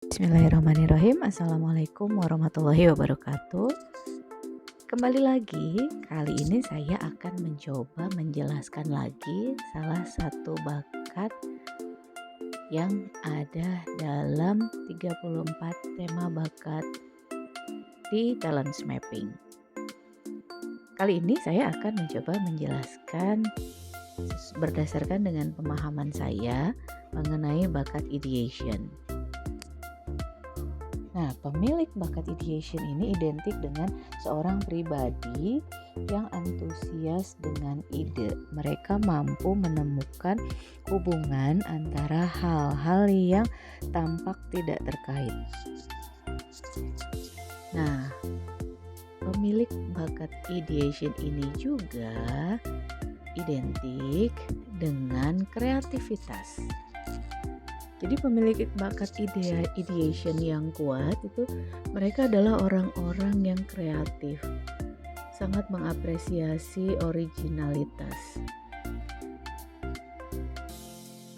Bismillahirrahmanirrahim. Assalamualaikum warahmatullahi wabarakatuh. Kembali lagi, kali ini saya akan mencoba menjelaskan lagi salah satu bakat yang ada dalam 34 tema bakat di Talents Mapping. Kali ini saya akan mencoba menjelaskan berdasarkan dengan pemahaman saya mengenai bakat ideation. Nah, pemilik bakat ideation ini identik dengan seorang pribadi yang antusias dengan ide. Mereka mampu menemukan hubungan antara hal-hal yang tampak tidak terkait. Nah, pemilik bakat ideation ini juga identik dengan kreativitas. Jadi pemilik bakat ideation yang kuat itu mereka adalah orang-orang yang kreatif, sangat mengapresiasi originalitas.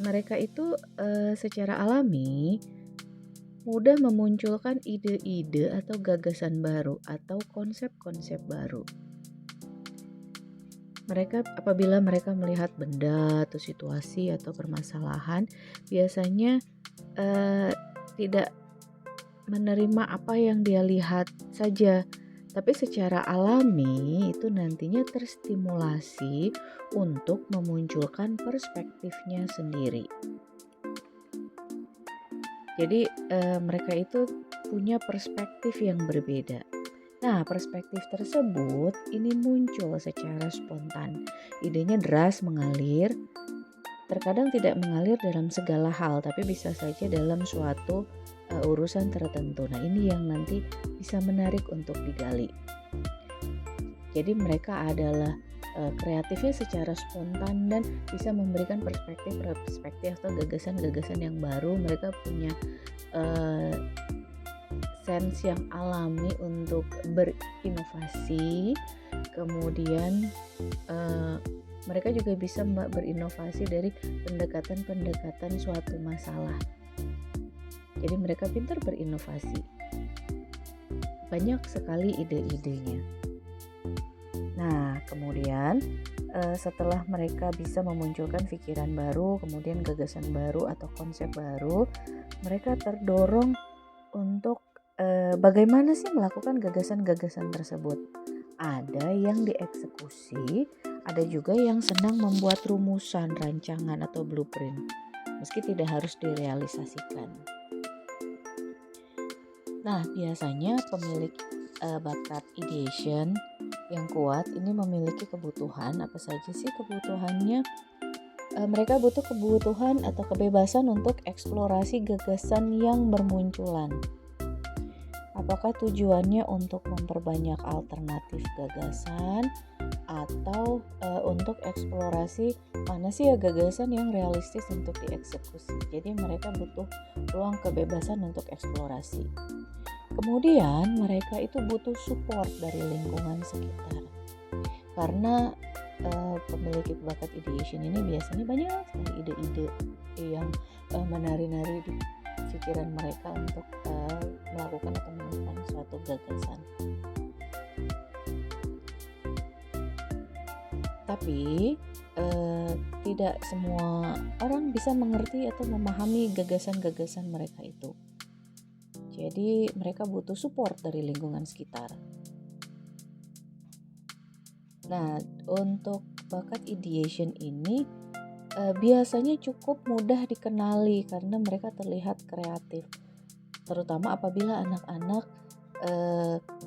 Mereka itu secara alami mudah memunculkan ide-ide atau gagasan baru atau konsep-konsep baru. Apabila mereka melihat benda atau situasi atau permasalahan, biasanya tidak menerima apa yang dia lihat saja, tapi secara alami itu nantinya terstimulasi untuk memunculkan perspektifnya sendiri. Jadi mereka itu punya perspektif yang berbeda. Nah, perspektif tersebut ini muncul secara spontan. Idenya deras mengalir, terkadang tidak mengalir dalam segala hal, tapi bisa saja dalam suatu urusan tertentu. Nah, ini yang nanti bisa menarik untuk digali. Jadi mereka adalah kreatifnya secara spontan dan bisa memberikan perspektif atau gagasan-gagasan yang baru. Mereka punya sense yang alami untuk berinovasi, kemudian mereka juga bisa berinovasi dari pendekatan-pendekatan suatu masalah. Jadi mereka pintar berinovasi, banyak sekali ide-idenya. Nah, kemudian setelah mereka bisa memunculkan pikiran baru, kemudian gagasan baru atau konsep baru, mereka terdorong untuk bagaimana sih melakukan gagasan-gagasan tersebut. Ada yang dieksekusi, ada juga yang senang membuat rumusan, rancangan atau blueprint, meski tidak harus direalisasikan. Nah, biasanya pemilik bakat ideation yang kuat ini memiliki kebutuhan. Apa saja sih kebutuhannya? Mereka butuh kebutuhan atau kebebasan untuk eksplorasi gagasan yang bermunculan. Apakah tujuannya untuk memperbanyak alternatif gagasan atau untuk eksplorasi mana sih ya gagasan yang realistis untuk dieksekusi. Jadi mereka butuh ruang kebebasan untuk eksplorasi. Kemudian mereka itu butuh support dari lingkungan sekitar. Karena pemilik bakat ideation ini biasanya banyak sekali ide-ide yang menari-nari di pikiran mereka untuk melakukan atau menemukan suatu gagasan. Tapi tidak semua orang bisa mengerti atau memahami gagasan-gagasan mereka itu. Jadi mereka butuh support dari lingkungan sekitar. Nah, untuk bakat ideation ini biasanya cukup mudah dikenali karena mereka terlihat kreatif, terutama apabila anak-anak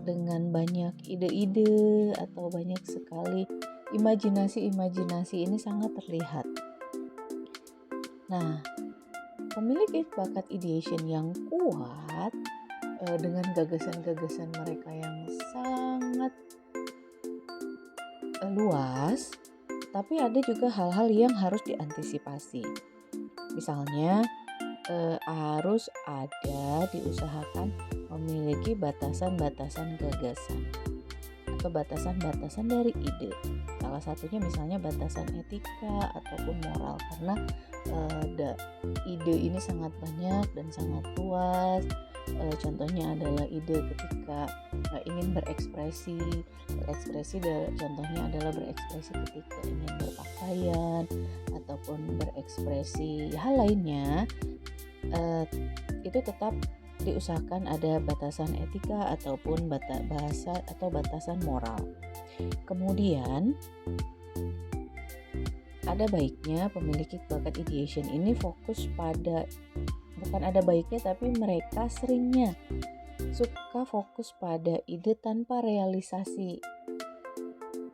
dengan banyak ide-ide atau banyak sekali imajinasi ini sangat terlihat. Nah, pemilik bakat ideation yang kuat dengan gagasan-gagasan mereka yang sangat luas, tapi ada juga hal-hal yang harus diantisipasi. Misalnya harus ada diusahakan memiliki batasan-batasan gagasan atau batasan-batasan dari ide. Salah satunya misalnya batasan etika ataupun moral, karena ide ini sangat banyak dan sangat luas. Contohnya adalah ide ketika ingin berekspresi. Contohnya adalah berekspresi ketika ingin berpakaian ataupun berekspresi hal lainnya. Itu tetap diusahakan ada batasan etika ataupun bahasa atau batasan moral. Kemudian ada baiknya pemilik bakat ideation ini fokus pada, bukan ada baiknya tapi mereka seringnya suka fokus pada ide tanpa realisasi.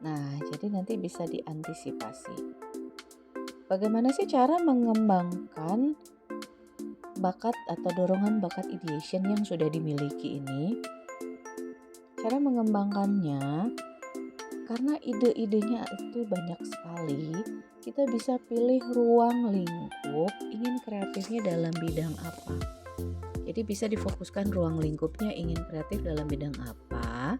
Nah, jadi nanti bisa diantisipasi. Bagaimana sih cara mengembangkan bakat atau dorongan bakat ideation yang sudah dimiliki ini? Cara mengembangkannya, karena ide-idenya itu banyak sekali, kita bisa pilih ruang lingkup ingin kreatifnya dalam bidang apa. Jadi bisa difokuskan ruang lingkupnya ingin kreatif dalam bidang apa.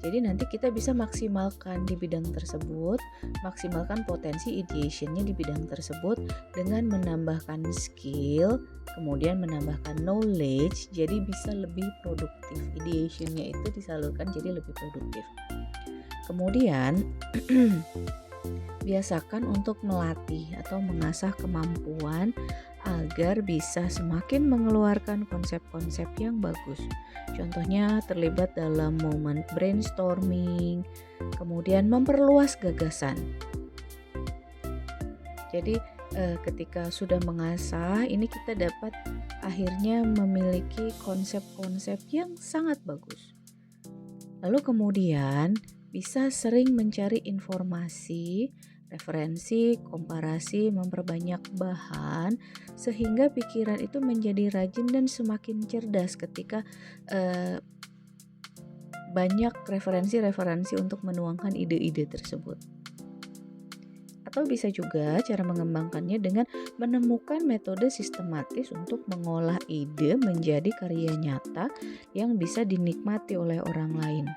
Jadi nanti kita bisa maksimalkan di bidang tersebut, maksimalkan potensi ideationnya di bidang tersebut dengan menambahkan skill, kemudian menambahkan knowledge, jadi bisa lebih produktif. Ideationnya itu disalurkan jadi lebih produktif. Kemudian biasakan untuk melatih atau mengasah kemampuan agar bisa semakin mengeluarkan konsep-konsep yang bagus. Contohnya terlibat dalam momen brainstorming, kemudian memperluas gagasan. Jadi ketika sudah mengasah, ini kita dapat akhirnya memiliki konsep-konsep yang sangat bagus. Lalu kemudian bisa sering mencari informasi, referensi, komparasi, memperbanyak bahan sehingga pikiran itu menjadi rajin dan semakin cerdas ketika banyak referensi-referensi untuk menuangkan ide-ide tersebut. Atau bisa juga cara mengembangkannya dengan menemukan metode sistematis untuk mengolah ide menjadi karya nyata yang bisa dinikmati oleh orang lain.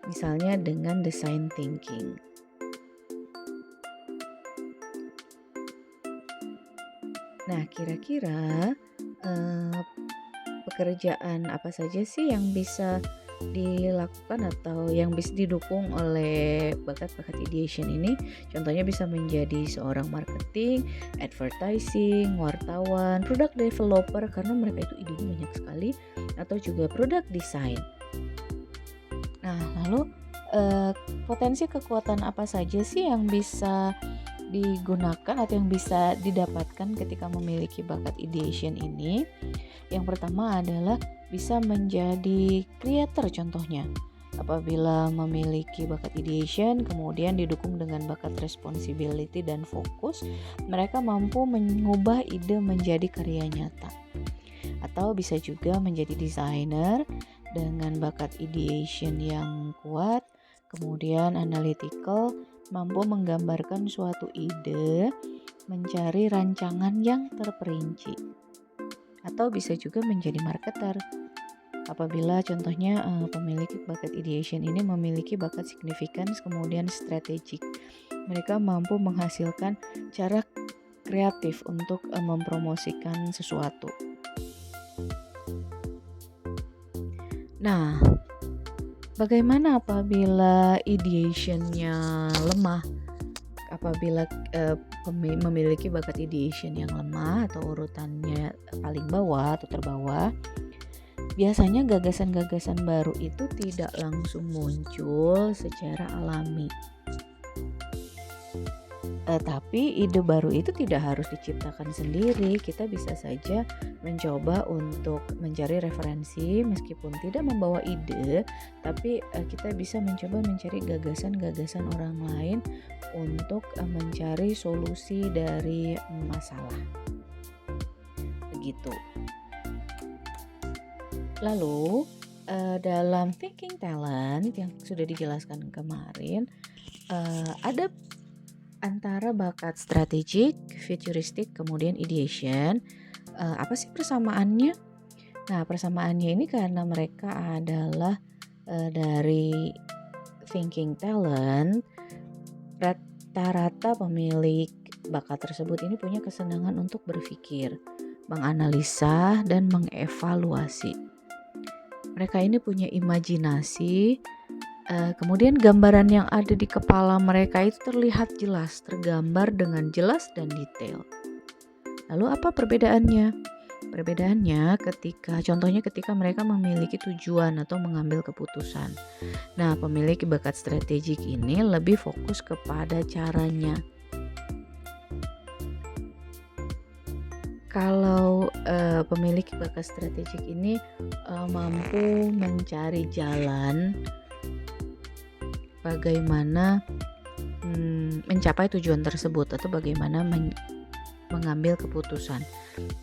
Misalnya dengan design thinking. Nah, kira-kira pekerjaan apa saja sih yang bisa dilakukan atau yang bisa didukung oleh bakat-bakat ideation ini? Contohnya bisa menjadi seorang marketing, advertising, wartawan, product developer karena mereka itu idenya banyak sekali, atau juga product design. Nah, lalu potensi kekuatan apa saja sih yang bisa digunakan atau yang bisa didapatkan ketika memiliki bakat ideation ini? Yang pertama adalah bisa menjadi creator contohnya. Apabila memiliki bakat ideation kemudian didukung dengan bakat responsibility dan fokus, mereka mampu mengubah ide menjadi karya nyata. Atau bisa juga menjadi desainer dengan bakat ideation yang kuat, kemudian analytical, mampu menggambarkan suatu ide, mencari rancangan yang terperinci. Atau bisa juga menjadi marketer. Apabila contohnya pemilik bakat ideation ini memiliki bakat significance kemudian strategik, mereka mampu menghasilkan cara kreatif untuk mempromosikan sesuatu. Nah, bagaimana apabila ideationnya lemah? Apabila memiliki bakat ideation yang lemah atau urutannya paling bawah atau terbawah, biasanya gagasan-gagasan baru itu tidak langsung muncul secara alami. Tapi ide baru itu tidak harus diciptakan sendiri. Kita bisa saja mencoba untuk mencari referensi meskipun tidak membawa ide, tapi kita bisa mencoba mencari gagasan-gagasan orang lain untuk mencari solusi dari masalah. Begitu. Lalu dalam thinking talent yang sudah dijelaskan kemarin, ada antara bakat strategik, futuristik, kemudian ideation. Apa sih persamaannya? Nah, persamaannya ini karena mereka adalah dari thinking talent, rata-rata pemilik bakat tersebut ini punya kesenangan untuk berpikir, menganalisa, dan mengevaluasi. Mereka ini punya imajinasi, kemudian gambaran yang ada di kepala mereka itu terlihat jelas, tergambar dengan jelas dan detail. Lalu apa perbedaannya? Perbedaannya contohnya ketika mereka memiliki tujuan atau mengambil keputusan. Nah, pemilik bakat strategik ini lebih fokus kepada caranya. Kalau pemilik bakat strategik ini mampu mencari jalan bagaimana mencapai tujuan tersebut atau bagaimana mengambil keputusan.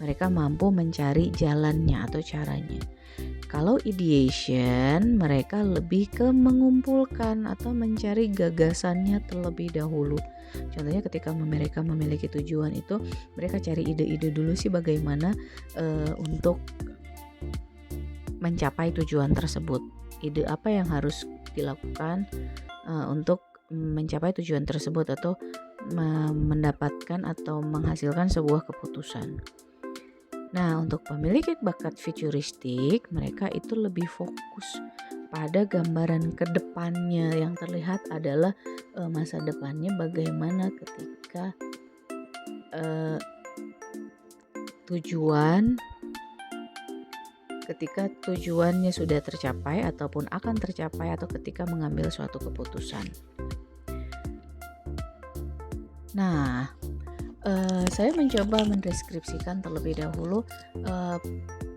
Mereka mampu mencari jalannya atau caranya. Kalau ideation, mereka lebih ke mengumpulkan atau mencari gagasannya terlebih dahulu. Contohnya ketika mereka memiliki tujuan itu, mereka cari ide-ide dulu sih bagaimana untuk mencapai tujuan tersebut. Ide apa yang harus dilakukan untuk mencapai tujuan tersebut atau mendapatkan atau menghasilkan sebuah keputusan. Nah, untuk pemilik bakat futuristik, mereka itu lebih fokus pada gambaran ke depannya. Yang terlihat adalah masa depannya bagaimana ketika tujuannya sudah tercapai ataupun akan tercapai atau ketika mengambil suatu keputusan. Nah, saya mencoba mendeskripsikan terlebih dahulu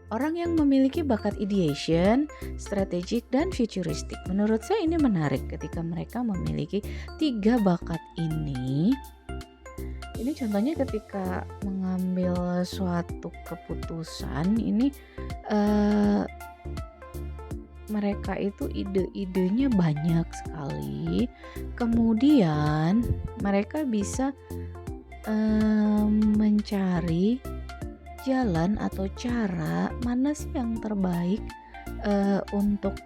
orang yang memiliki bakat ideation, strategic, dan futuristik. Menurut saya ini menarik ketika mereka memiliki 3 bakat ini. Ini contohnya ketika mengambil suatu keputusan ini mereka itu ide-idenya banyak sekali. Kemudian mereka bisa mencari jalan atau cara mana sih yang terbaik untuk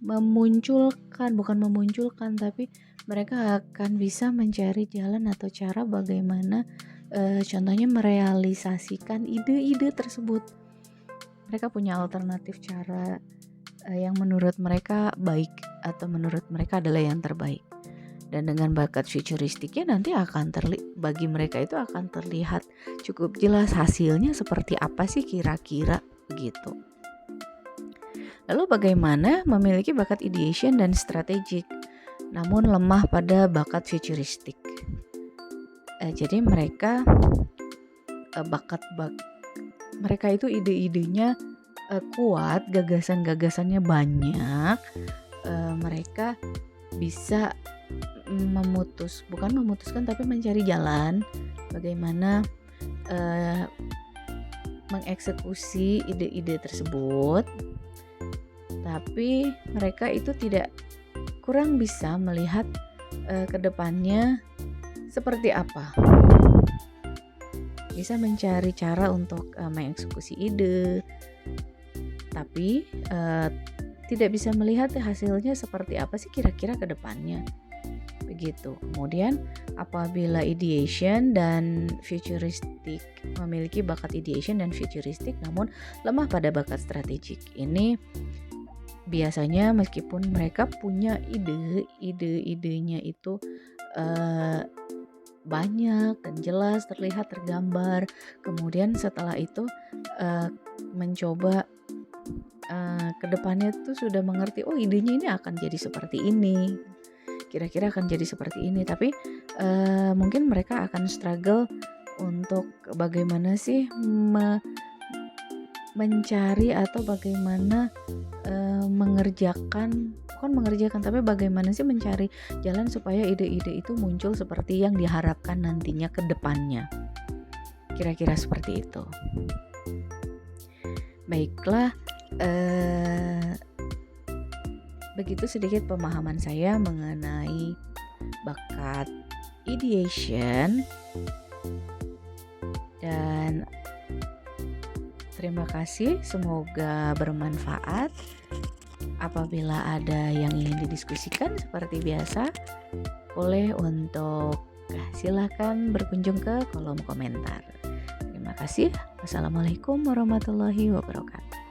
memunculkan tapi mereka akan bisa mencari jalan atau cara bagaimana contohnya merealisasikan ide-ide tersebut. Mereka punya alternatif cara yang menurut mereka baik atau menurut mereka adalah yang terbaik. Dan dengan bakat futuristiknya nanti bagi mereka itu akan terlihat cukup jelas hasilnya seperti apa sih kira-kira begitu. Lalu bagaimana memiliki bakat ideation dan strategik namun lemah pada bakat futuristik? Jadi mereka mereka itu ide-idenya kuat, gagasan-gagasannya banyak. Mereka bisa bukan memutuskan tapi mencari jalan bagaimana mengeksekusi ide-ide tersebut. Tapi mereka itu kurang bisa melihat ke depannya seperti apa. Bisa mencari cara untuk mengeksekusi ide, tapi tidak bisa melihat hasilnya seperti apa sih kira-kira ke depannya. Begitu. Kemudian apabila ideation dan futuristik memiliki bakat ideation dan futuristik namun lemah pada bakat strategik. Ini biasanya meskipun mereka punya ide-idenya itu banyak dan jelas terlihat tergambar, kemudian setelah itu mencoba ke depannya tuh sudah mengerti idenya ini akan jadi seperti ini, kira-kira akan jadi seperti ini, tapi mungkin mereka akan struggle untuk bagaimana sih mencari atau bagaimana tapi bagaimana sih mencari jalan supaya ide-ide itu muncul seperti yang diharapkan nantinya ke depannya. Kira-kira seperti itu. Baiklah, begitu sedikit pemahaman saya mengenai bakat ideation, dan terima kasih, semoga bermanfaat. Apabila ada yang ingin didiskusikan seperti biasa, boleh untuk silahkan berkunjung ke kolom komentar. Terima kasih. Wassalamualaikum warahmatullahi wabarakatuh.